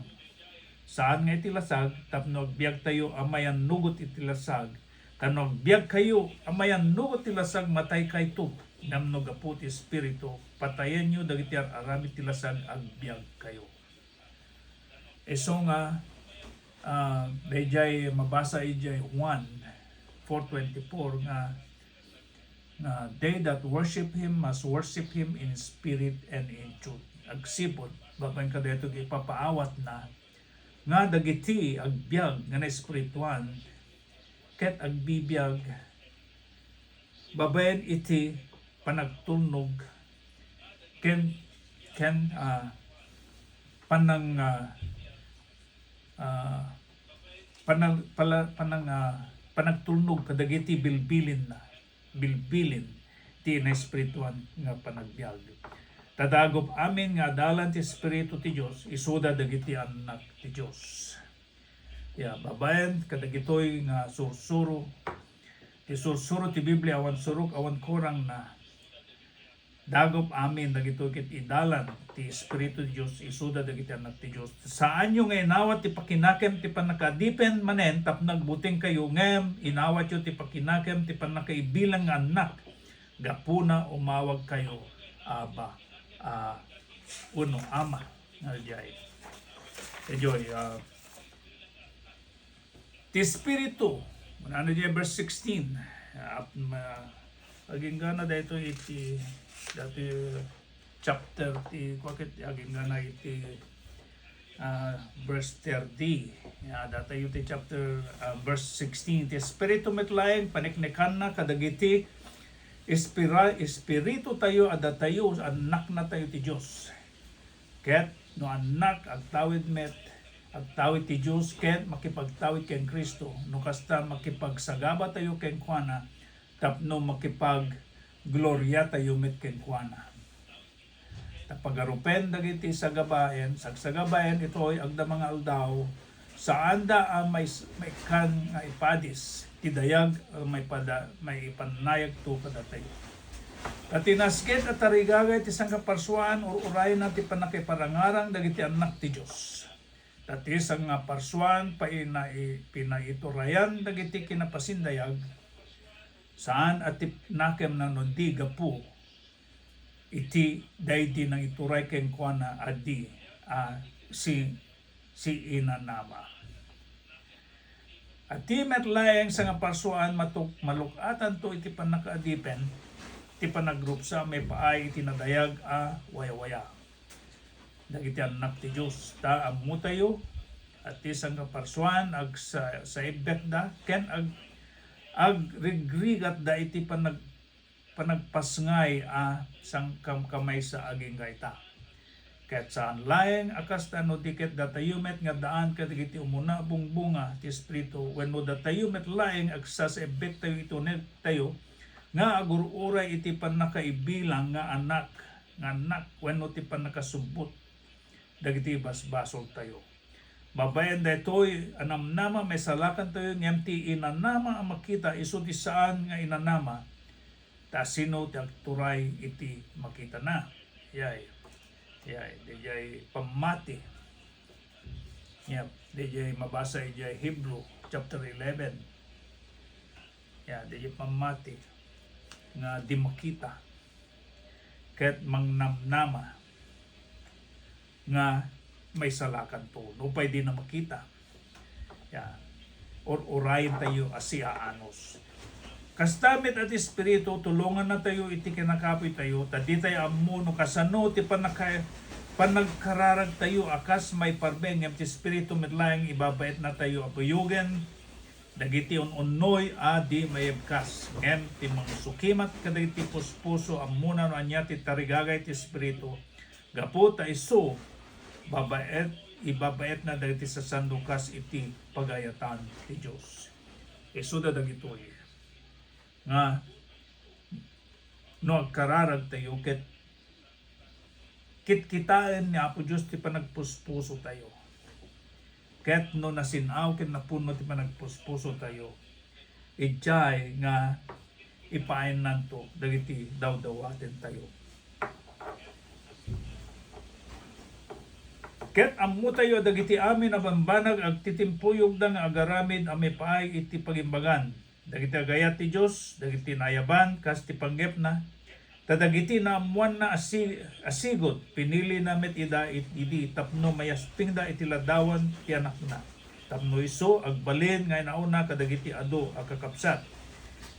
Saan nga iti lasag tapno agbiag tayo amayan nugot iti lasag. Tano agbiag kayo amayan nugot iti lasag matay kay to. Namno gapu ti Espiritu patayen nyo dagiti aramid ti lasag agbiag kayo. Eso nga dayjay mabasa ijay 1:4-24 nga they that worship Him must worship Him in spirit and in truth. Agsipod, babaeng kadayto ipapaawat na nga dagiti agbiag nga na espirituan ket agbibiyag babaen iti panagtulnog ken panagtulnog kadagiti bilbilin ti na espirituan nga panagbiag. Tadagop amin nga dalan ti Espiritu ti Dios isuda dagiti anak ti Dios. Babayan kadagitoy nga sursuro ti Biblia awan surok awan kurang na dagop amin dagitoy ket idalan ti Espiritu ti Dios isuda dagiti anak ti Dios. Saan yo nga inawat ti pakinakem ti panakadipen manen tapno nagbuting kayo ngem inawat yo ti pakinakem ti panakaibilang nga anak gapuna umawag kayo Aba uno ama naljay. Enjoy ti Espiritu ano diya verse 16 aging gana dito iti dati chapter ti kwakit aging gana iti verse 30 data iti chapter verse 16 ti Espiritu metlaeng paniknikan na kadagiti espiritu tayo ada tayo anak na tayo ti Dios ket no anak agtawid met agtawid ti Dios ket makipagtawid ken Kristo no kasta makipagsagaba tayo ken kuana tapno makipag gloria tayo met ken kuana. Tapagarupen dagiti sagabaen sagsagabaen itoy agda mga aldaw saan da may kan nga ipadis tidayag may ipanayag to kadatay. Katinasket at tarigagay ti sang kaparsuan or urayan na ti panakiparangarang dagiti anak ti Dios. Dati sang parsuan pinaiturayan dagiti kinapasindayag saan at nakem na nondi gapu iti daydi nang ituray ken kuana adi si inanama. At ti metlayeng sa nga parsuan malukatan to iti panakaadipen ti panagrup sa may paay iti nadayag waya-waya. Dagiti anak ti Dios ta ammo tayo at ti sang parsuan ag sa ibet da ken ag rigrigat da iti panagpasngay sang kamay sa aging gaita. Ket saan laeng akas tano diket datayumet nga daan kadagiti umuna bunga ti Espiritu wenno datayumet laeng agsas ebek tayo ito net tayo nga agururay iti panakaibilang nga anak wenno ti panakasubot dagiti basbasol tayo. Babayan da ito'y anamnama may salakan tayo ngem ti inanama ang makita iso ti saan nga inanama ta sino ti agturay iti makita na. Dijay pamati. Dijay mabasa ijay Hebrew chapter 11. Dijay pamati nga di makita ket mangnamnama nga may salakan to. Lupay di na makita. Or orayin tayo asiaanos. Kastamit at Espiritu, tulungan na tayo iti kinakapoy tayo. Tadi tayo amuno kasano ti panagkararag tayo akas may parbeng. Ti Espiritu midlayang ibabait na tayo apuyugen. Dagiti unoy adi mayabkas. Ngem ti mangsukimat kadagiti puspuso amuna no anya ti tarigagay ti Espiritu. Gapu ta iso ibabait na dagiti sa sandukas iti pagayatan ti Dios. Iso da dagitoy nga no agkararag tayo kitkitaan ni Apo Dios ti panagpuspuso tayo. Ket no nasinaw ket napuno ti panagpuspuso tayo. Ijay nga ipain nanto dagiti dawdawaten tayo. Ket ammo tayo dagiti amin a bambanag agtitimpuyog da nga agaramid ame paay iti pagimbagan. Dagiti agayat ti Dios, dagiti nayaban kas ti panggep na. Tadagiti na amuan na asigot pinili namet ida idi tapno mayasping da iti ladawan ti anak na. Tapno iso agbalin nga inauna kadagiti ado akakapsat.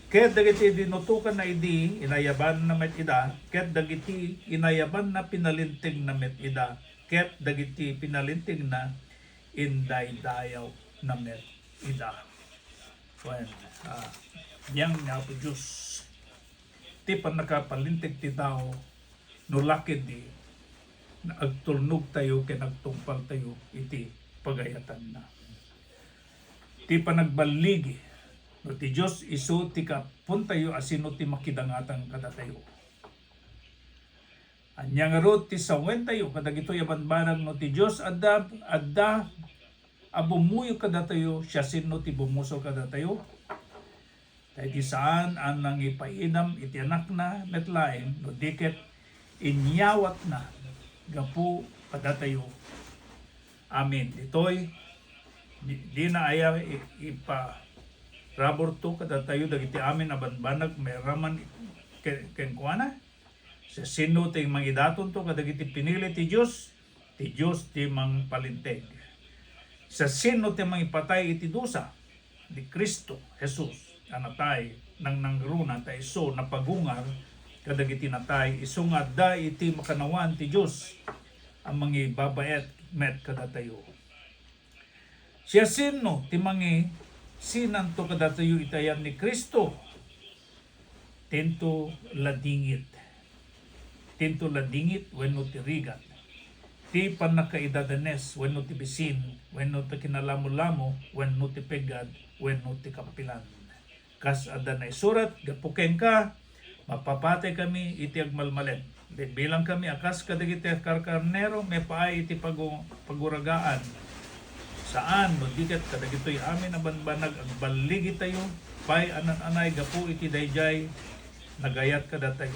Ket dagiti dinutukan na idi inayaban na met ida, ket dagiti inayaban na pinalintig na met ida. Ket dagiti pinalintig na inday-dayaw na met ida. Yang nga po Diyos ti panakapalintig ti tao no lakid di na agtulnog tayo ken agtungpal tayo iti pagayatan na. Ti panagbaligi no ti Diyos isu ti kapun tayo asino ti makidangatan kada tayo. Anyang arot ti sawen tayo kadagito yabanbanag no ti Dios adda abumuyo kada tayo siya sino ti bumuso kada tayo. Tayo ti saan ang nangipainam iti anak na metlaeng no diket inyawat na gapu kada tayo. Amen. Ito'y di na aya ipa rabor to kada tayo dagiti amin abanbanag may raman ken kuana. Sa sino ti mangidaton to kadagiti pinili ti Dios ti mangpalinteg. Sa sino ti mangipatay iti dusa ni Kristo Jesus anatay nang nangruna ta iso napagungar kadagiti natay iso nga da iti makanawan ti Dios ang mangibabayet met kada tayo. Siya sino ti mangi sinan to kada tayo itayan ni Kristo tento ladingit wenno ti rigat. Ti panakaidadanes wenno ti bisin, wenno ti kinalamo-lamo, wenno ti pegad, wenno ti kapilan. Kas adda na isurat, gapuken ka, mapapatay kami iti agmalmalen. Bilang kami akas kadagiti karkarnero, may paay iti paguragaan. Saan, no dikat kadagito'y amin na banbanag, agbaligi tayo, pay anan-anay, gapu iti dayjay, nagayat kada tayo.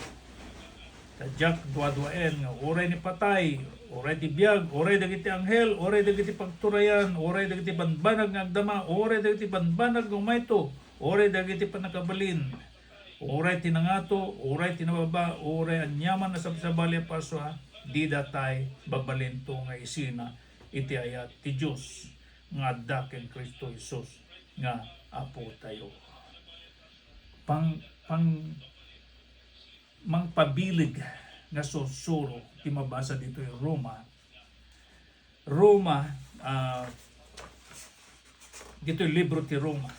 Tadyak duwa-duwaen nga oray ni patay, oray ti biyag, oray dagiti anghel, oray dagiti pagturayan, oray dagiti banbanag nga agdama, oray dagiti banbanag nga umayto, oray dagiti panakabalin, oray tinangato, oray tinababa, oray anyaman na sabsabali paswa, di datay babalin to nga isina iti ayat ti Dios nga adda ken Kristo Jesus nga apo tayo. Mangpabilig nga susuro ti mabasa dito yung Roma dito yung libro ti Roma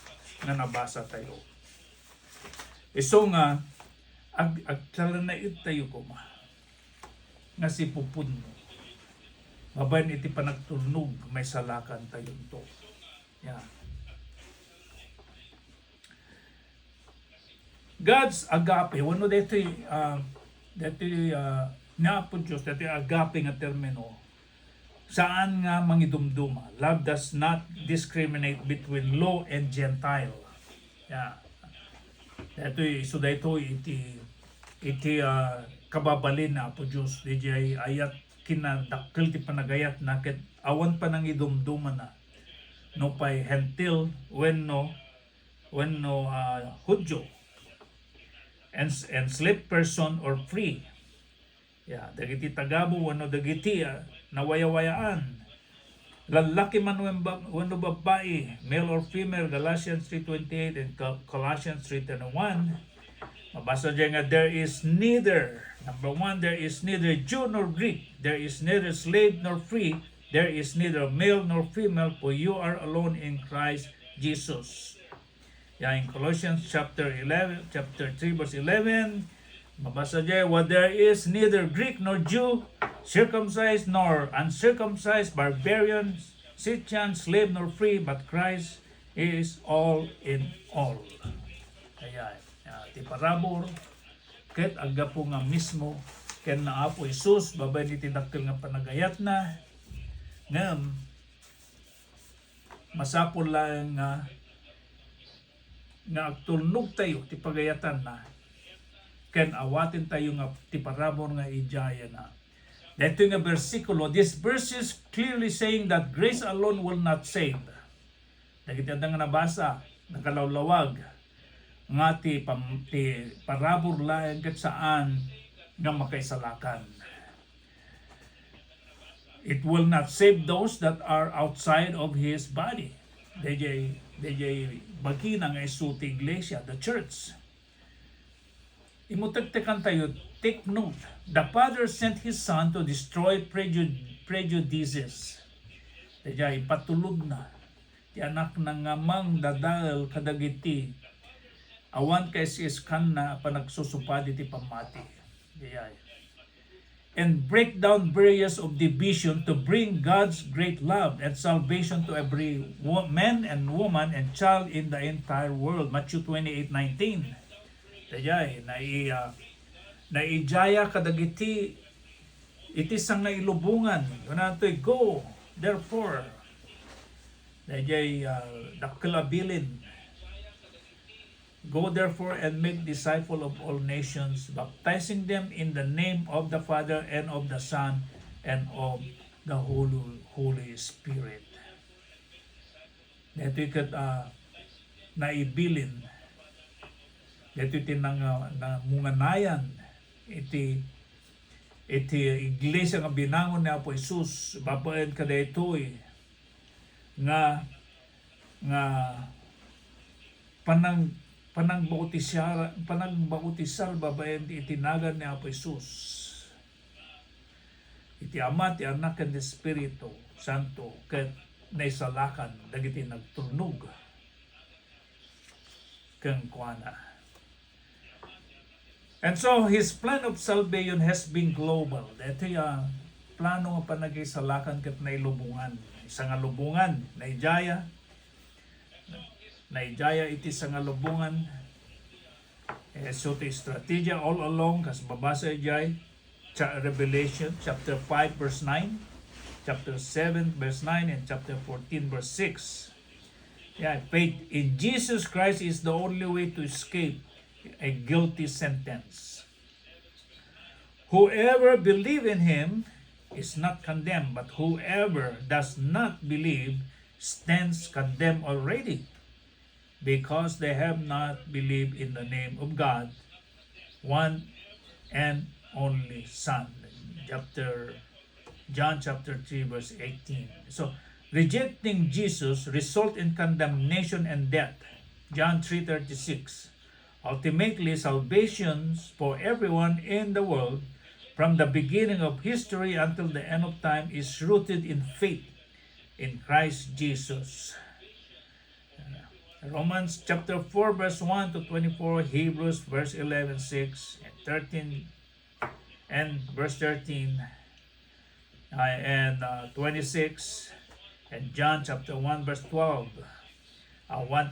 na nabasa tayo. Iso nga agtalanait tayo kuma nga si pupun mo mabayan iti panagtulnog may salakan tayo to. God's agape, wano dito na po Diyos, dito agape nga termino, saan nga mangidumduma. Love does not discriminate between law and Gentile. Yeah. Ito iti kababalin na po Diyos. DJ ayat kinadakkel ti panagayat na ket awan pa nang idumduma na. No pay hentil when no Hudyo and enslaved person or free. Yeah, dagiti tagabo wano dagiti nawayawayaan. Lalaki man wano babae, male or female, Galatians 3:28 and Colossians 3:21. Mabasa dyan nga, there is neither, number 1, there is neither Jew nor Greek, there is neither slave nor free, there is neither male nor female, for you are alone in Christ Jesus. Yeah, in Colossians chapter 3 verse 11, mabasa dyan, what there is neither Greek nor Jew, circumcised nor uncircumcised, barbarian, Scythian, slave nor free, but Christ is all in all. Ayan. Ti parabor ket aga po nga mismo ken naa po Isus babay ni tinakkel nga panagayat na ngem masapol lang nga agtulnog tayo ti pagayatan na ken awatin tayo nga ti parabor nga ijaya na. Dito nga bersikulo, this verse is clearly saying that grace alone will not save. Dagiti nga nabasa nakalawlawag nga ti parabor laeng ket saan nga makaisalakan. It will not save those that are outside of His body. DJ bagina nga isu ti iglesia, the church. Imutagtekan tayo, take note. The Father sent His Son to destroy prejudices. DJ patulog na. Ti anak na ngamang dadael kadagiti awan kay si iskan na panagsusupadi ti pamati. And break down barriers of division to bring God's great love and salvation to every man and woman and child in the entire world. Matthew 28:19. Dayay naijaya kadagiti iti sang nailubungan. Kunatoy go therefore. Dayay dakkelabilin. Go therefore and make disciples of all nations, baptizing them in the name of the Father and of the Son and of the Holy Spirit. Dito ikat naibilin. Dito munganayan iti iglesia nga binangon ni Apo Isus babaen kada itoy nga panangbautisal babaen itinagan ni Apo Isus. Iti Ama, ti Anak, ken Espiritu Santo ket naisalakan dagiti nagtulnog ken kuana. And so His plan of salvation has been global. Ito yung plano nga panagisalakan ket nailubungan. Isa nga lubungan naijaya iti sa nga lubungan. So ti strategy all along kas babasa ijay Revelation chapter 5 verse 9, chapter 7 verse 9 and chapter 14 verse 6. Yeah, faith in Jesus Christ is the only way to escape a guilty sentence. Whoever believes in Him is not condemned, but whoever does not believe stands condemned already, because they have not believed in the name of God, one and only Son. John chapter 3 verse 18. So, rejecting Jesus result in condemnation and death. John 3:36. Ultimately, salvation for everyone in the world from the beginning of history until the end of time is rooted in faith in Christ Jesus. Romans chapter 4 verse 1 to 24, Hebrews verse 11, 6 and 13 and verse 13 and 26 and John chapter 1 verse 12. Awan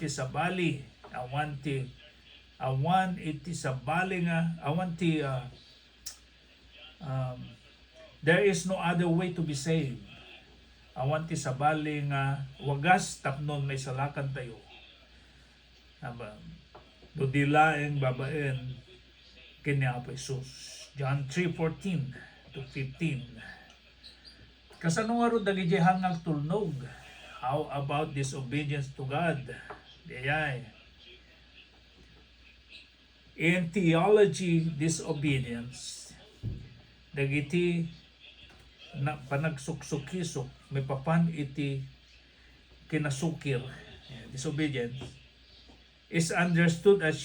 iti sabali nga there is no other way to be saved. Awan ti sabali nga wagas tapnon may salakan tayo. Dudilaeng babaen kini Apo Jesus. John 3:14 to 15. Kasano nga ro dagiti hangag tulnog? How about disobedience to God? Diyay. In theology, disobedience, dagiti na panagsuksukisok, may papan iti kinasukir, disobedience, is understood as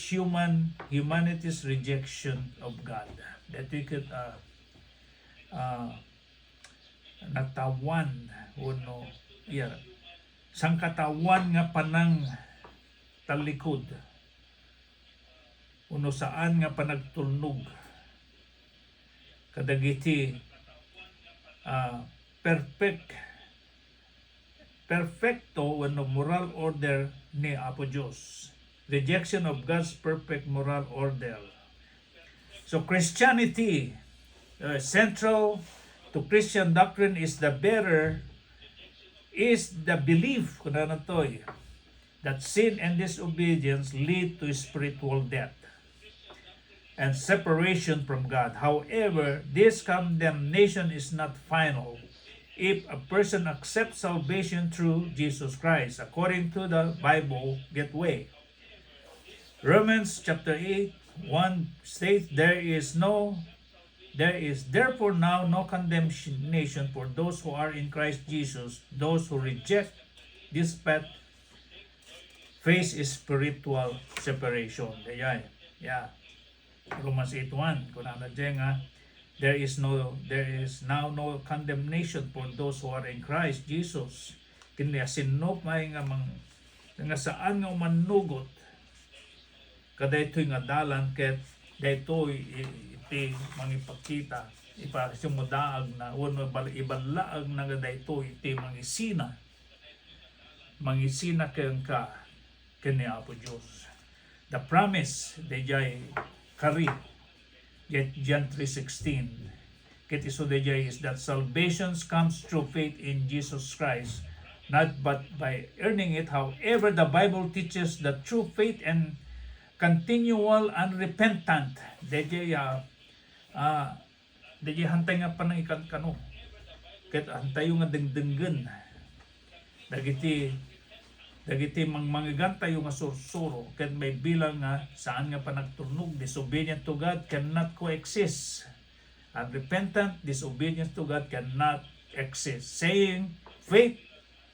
humanity's rejection of God. That we could natawan uno sang katawan nga panang talikod uno saan nga panagtulnog kadagiti perfecto uno moral order ni Apo Dios. Rejection of God's perfect moral order. So Christianity, central to Christian doctrine is the belief that sin and disobedience lead to spiritual death and separation from God. However, this condemnation is not final if a person accepts salvation through Jesus Christ, according to the Bible Gateway. Romans chapter 8:1 states, There is therefore now no condemnation for those who are in Christ Jesus. Those who reject this path face spiritual separation. Yeah. Romans 8:1. Kung ano dyan nga, there is now no condemnation for those who are in Christ Jesus. Kini sinop may nga saan nga manugot kada ito'y nga dalan ket daytoy iti mangipakita ipasimudaag na uno ibalaag na daytoy iti mangisina kayong ka kini Apo Dios. The promise dayjay kari John 3:16 ket iso dayjay is that salvation comes through faith in Jesus Christ, not but by earning it. However, the Bible teaches that true faith and continual unrepentant dayjay hantay nga panang ikano ket hantayo nga dengdenggen dagiti mangmangigantayo nga sursuro ket may bilang nga saan nga panagturnog. Disobedient to God cannot coexist. Unrepentant, disobedience to God cannot exist. Saying faith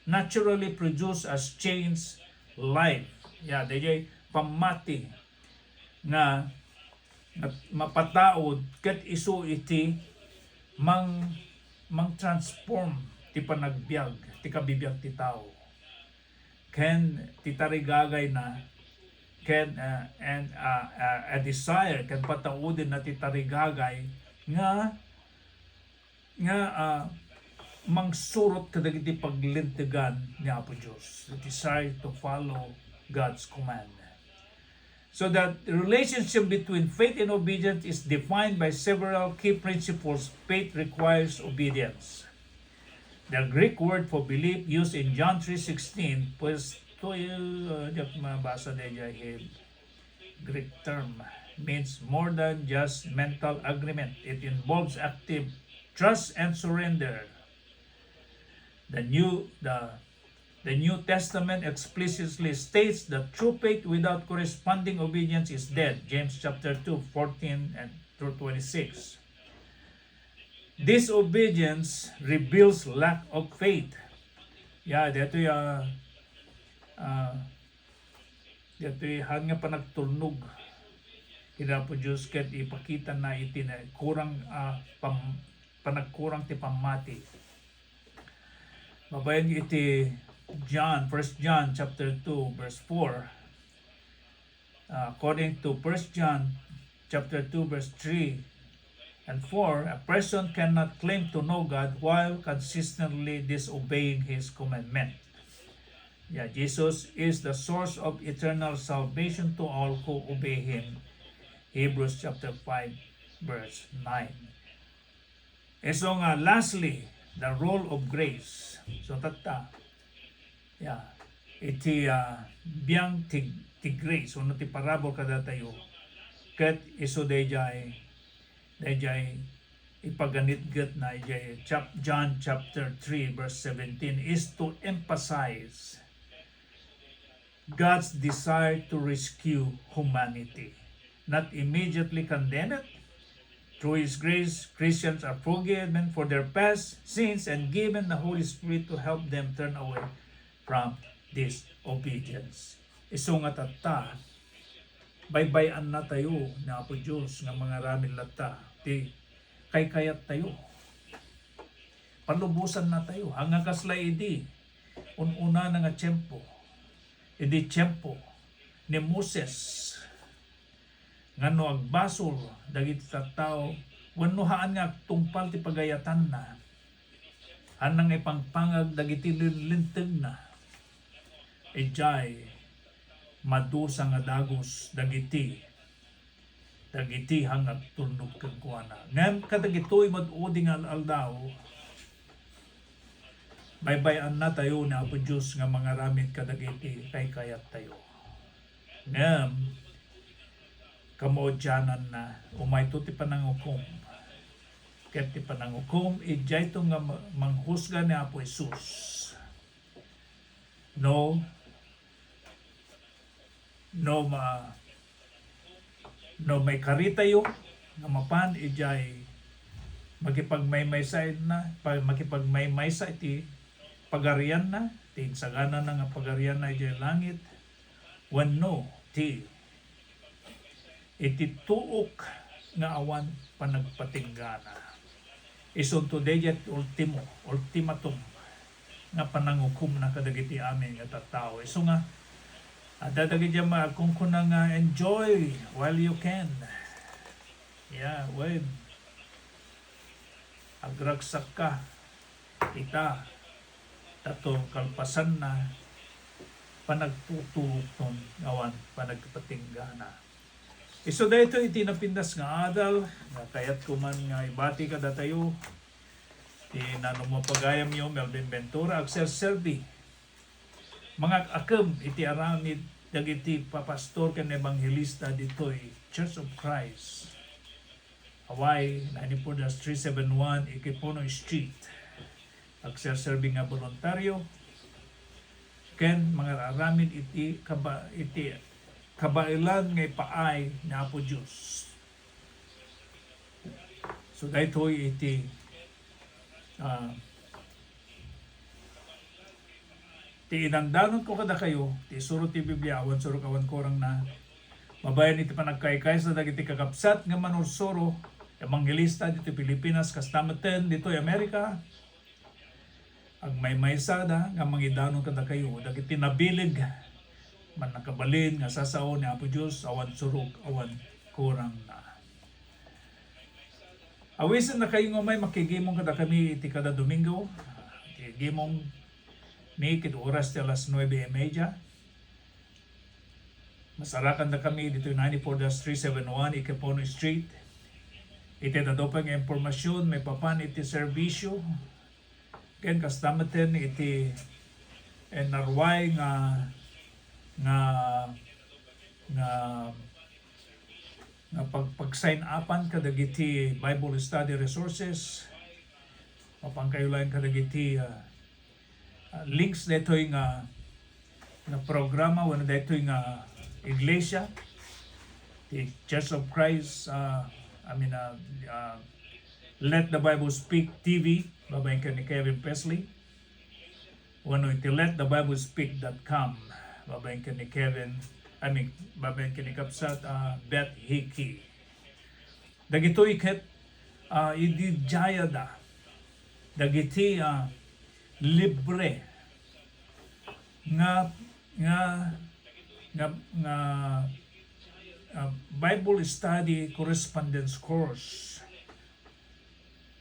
naturally produce as changed life. Dayjay pamati nga mapataod ket isu iti mang transform ti panagbiag ti kabibiyag ti tao ken ti tarigagay na ken a desire ken pataudin na ti tarigagay nga mangsurot kadagiti paglintigan ni Apo Dios. The desire to follow God's command. So that the relationship between faith and obedience is defined by several key principles. Faith requires obedience. The Greek word for belief used in John 3:16 pues to mabasa niya Greek term means more than just mental agreement. It involves active trust and surrender. The New Testament explicitly states that true faith without corresponding obedience is dead. James chapter 2:14 and through 26. Disobedience reveals lack of faith. Dito hanga panagtulnog kina po Diyos ket ipakita na iti na kurang panagkurang ti pamati. Mabayan iti John, 1 John chapter 2 verse 4. According to 1 John chapter 2 verse 3 and 4, a person cannot claim to know God while consistently disobeying His commandment. Jesus is the source of eternal salvation to all who obey Him. Hebrews chapter 5 verse 9. So lastly, the role of grace. So tatta, yeah, iti biyang ti grace, uno ti parabol kada tayo, ket iso dayjay ipaganitgat na John chapter 3 verse 17 is to emphasize God's desire to rescue humanity, not immediately condemn it. Through His grace, Christians are forgiven for their past sins and given the Holy Spirit to help them turn away from disobedience. Iso nga tatta, baybayan na tayo na Apo Diyos nga mga ramin lata, ti kayat tayo. Palubusan na tayo, hanggang kaslay idi, ununa na nga tiyempo, idi tiyempo ni Moses, nga no agbasol dagiti tattao wenno haan nga tungpal ti pagayatan na anang ipangpangag dagiti linteg na ejay madusa nga dagos dagiti hangag tulnog ken kuana ngem kadagitoy madudi nga aldaw baybayan na tayo na Apo Diyos nga mga ramid kadagiti kay kayat tayo ngem kamoodyanan na umay to ti panangukom. Ket ti panangukom ijay to nga manghusga ni Apo Jesus. No may karitayo nga mapan ijay makipagmaymaysa iti pagarian na ti sagana na nga pagarian na ijay langit wenno ti iti tuok nga awan panagpatinggana. Ison today yet ultimatum nga panangukum na kadagiti amin nga tattao. Iso nga dadagit ya kung nga enjoy while you can. Yeah, when agragsak ka ita tatong kalpasan na panagtutuok ton awan panagpatinggana. Iso dahito iti napindas nga adal, nga kayat kuman nga ibati ka datayo, nanumapagayam yo Melvin Ventura, Axel Serbi, mga akam iti aramid, dagiti papastor ken evangelista ditoy Church of Christ, Hawaii, 94-371, Ikipono Street, Axel Serbi nga voluntaryo, ken mga aramid iti kabailan nga ipaay na Apo Diyos. So daytoy iti ti inandanon ko kada kayo ti suro ti Biblia awan suro kawan korang na mabayan iti panagkaykay sa dagiti kakapsat nga manursuro evangelista dito Pilipinas kastameten dito Amerika ang may maysada nga mangidanon kada kayo dagiti nabilig man nakabalin nga sasao ni Apo Diyos awan surog awan kurang na awisan na kayo nga may makigimong kada kami iti kada Domingo iti gimong ni kit oras ti alas 9:30 masarakan na kami dito 94-371 Ikipono Street iti dadopang impormasyon may papan iti serbisyo ken kastameten iti narway nga pag-sign upan kadagiti Bible study resources mapangkayulayan kadagiti links detoy nga programa wala detoy nga iglesia the Church of Christ Let the Bible Speak TV babayin ka ni Kevin Presley wano iti letthebiblespeak.com babayin ka ni babayin ka ni Kapsat Beth Hickey dagito iket idijayada dagiti libre nga Bible study correspondence course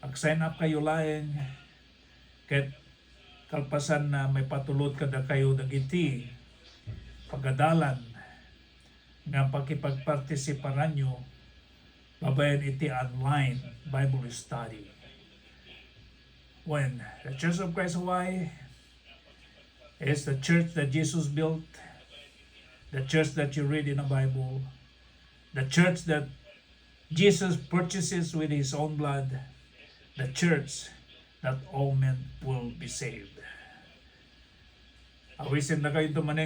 ag-sign up kayo laeng ket kalpasan na may patulod kada kayo dagiti pagadalan nga pagkipagpartisiparan nyo babayan iti online Bible study when the Church of Christ Hawaii is the church that Jesus built, the church that you read in the Bible, the church that Jesus purchases with His own blood, the church that all men will be saved. Awisin na kayo tumanin